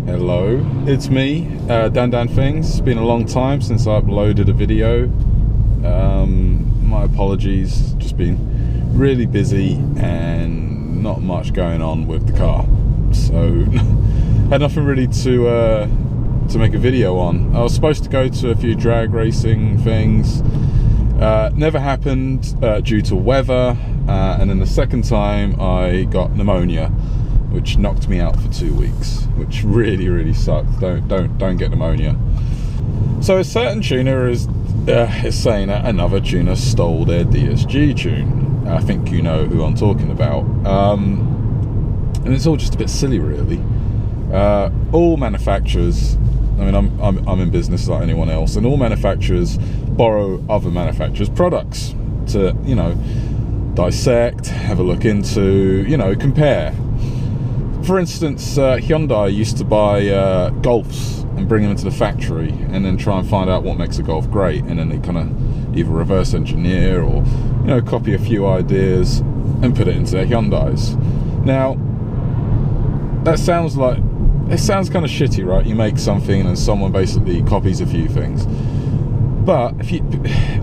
Hello, it's me, Dan Things. It's been a long time since I uploaded a video. My apologies, just been really busy and not much going on with the car. So, had nothing really to make a video on. I was supposed to go to a few drag racing things. Never happened due to weather, and then the second time I got pneumonia, which knocked me out for 2 weeks, which really sucked. Don't get pneumonia. So a certain tuner is saying that another tuner stole their DSG tune. I think you know who I'm talking about. And it's all just a bit silly, really. All manufacturers, I mean, I'm in business like anyone else, and all manufacturers borrow other manufacturers' products to, you know, dissect, have a look into, you know, compare. For instance, Hyundai used to buy Golfs and bring them into the factory and then try and find out what makes a Golf great, and then they kind of either reverse engineer or, you know, copy a few ideas and put it into their Hyundais. Now, that sounds like, it sounds kind of shitty, right? You make something and someone basically copies a few things. But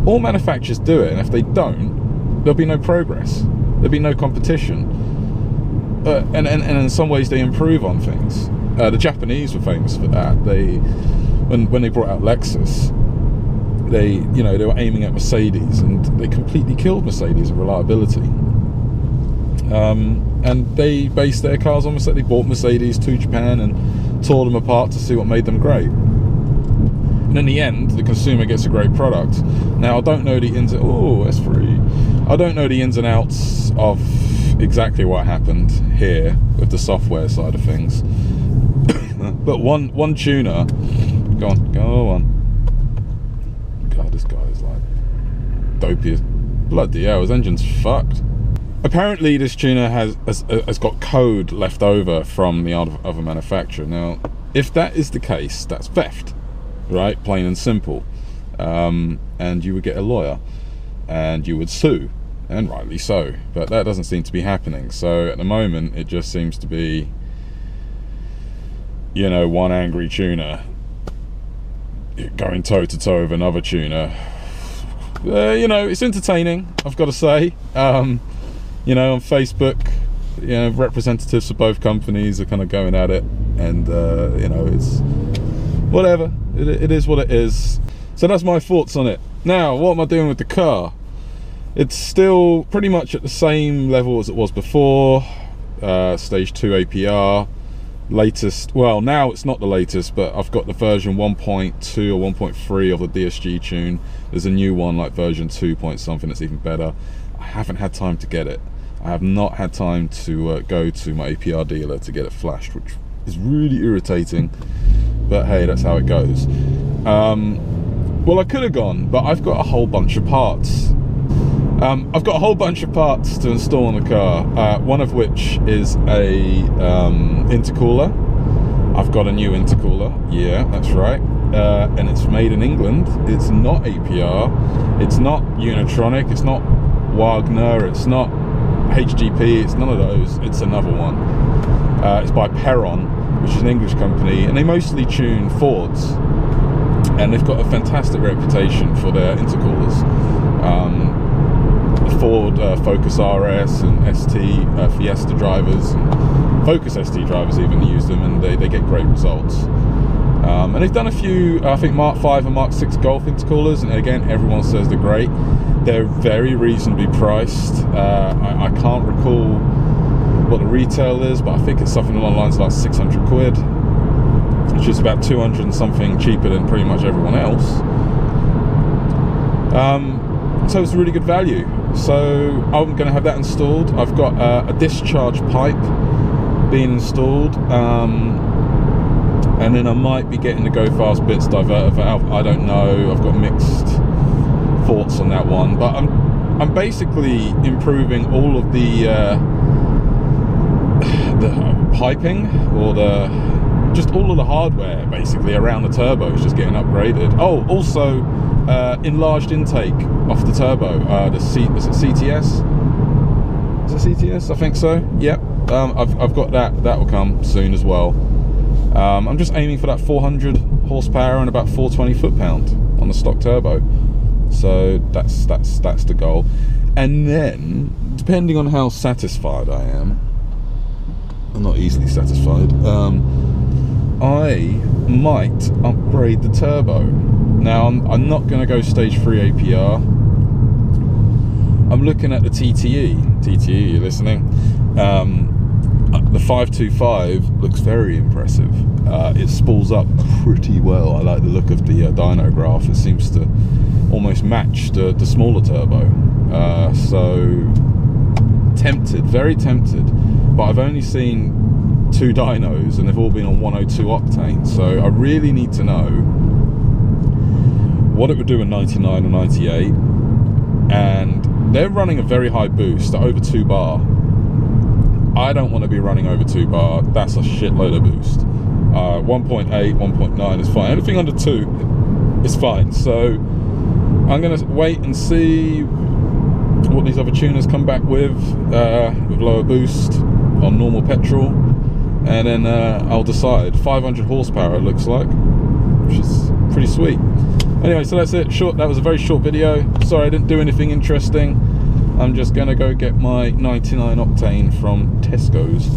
all manufacturers do it, and if they don't, there'll be no progress. There'll be no competition. And in some ways they improve on things. The Japanese were famous for that. When they brought out Lexus, they were aiming at Mercedes, and they completely killed Mercedes in reliability. And they based their cars on Mercedes. They bought Mercedes to Japan and tore them apart to see what made them great. And in the end, the consumer gets a great product. Now, I don't know the ins. Oh, that's free. I don't know the ins and outs of exactly what happened here with the software side of things. But one tuner. Go on. God, this guy is like dopey as bloody hell. His engine's fucked. Apparently, this tuner has got code left over from the other manufacturer. Now, if that is the case, that's theft, right? Plain and simple. And you would get a lawyer, and you would sue, and rightly so. But that doesn't seem to be happening. So at the moment, it just seems to be, you know, one angry tuner going toe to toe with another tuner. You know, it's entertaining, I've got to say. You know, on Facebook, you know, representatives of both companies are kind of going at it, and you know, it's whatever. It is what it is. So that's my thoughts on it. Now, what am I doing with the car? It's still pretty much at the same level as it was before. Stage 2 APR. Latest, well, now it's not the latest, but I've got the version 1.2 or 1.3 of the DSG tune. There's a new one, like version 2 point something, that's even better. I haven't had time to get it. I have not had time to go to my APR dealer to get it flashed, which is really irritating, but hey, that's how it goes. Well, I could have gone, but I've got a whole bunch of parts. I've got a whole bunch of parts to install on the car, one of which is a intercooler. I've got a new intercooler, yeah, that's right, and it's made in England. It's not APR, it's not Unitronic, it's not Wagner, it's not HGP, it's none of those, it's another one. It's by Perron, which is an English company, and they mostly tune Fords, and they've got a fantastic reputation for their intercoolers. The Ford Focus RS and ST Fiesta drivers, and Focus ST drivers even use them, and they get great results. And they've done a few, I think, Mark 5 and Mark 6 Golf intercoolers, and again, everyone says they're great. They're very reasonably priced. I can't recall what the retail is, but I think it's something along the lines of like 600 quid, which is about 200 and something cheaper than pretty much everyone else. So it's really good value. So I'm going to have that installed. I've got a discharge pipe being installed, and then I might be getting the Go Fast Bits diverter valve. I don't know. I've got mixed thoughts on that one, but I'm basically improving all of the piping, or just all of the hardware basically around the turbo is just getting upgraded. Oh, also enlarged intake off the turbo. Is it CTS? Is it CTS? I think so. Yep. I've got that. That will come soon as well. I'm just aiming for that 400 horsepower and about 420 foot-pound on the stock turbo. So that's the goal. And then, depending on how satisfied I am, I'm not easily satisfied, I might upgrade the turbo. Now, I'm not going to go stage 3 APR. I'm looking at the TTE. TTE, you listening? The 525 looks very impressive. It spools up pretty well. I like the look of the dyno graph. It seems to almost match the smaller turbo. So tempted, very tempted. But I've only seen 2 dynos and they've all been on 102 octane. So I really need to know what it would do in 99 or 98. And they're running a very high boost at over 2 bar. I don't want to be running over 2 bar. That's a shitload of boost. 1.8, 1.9 is fine. Anything under 2 is fine. So I'm going to wait and see what these other tuners come back with lower boost on normal petrol, and then I'll decide. 500 horsepower it looks like, which is pretty sweet. Anyway, so that's it. That was a very short video. Sorry I didn't do anything interesting. I'm just gonna go get my 99 octane from Tesco's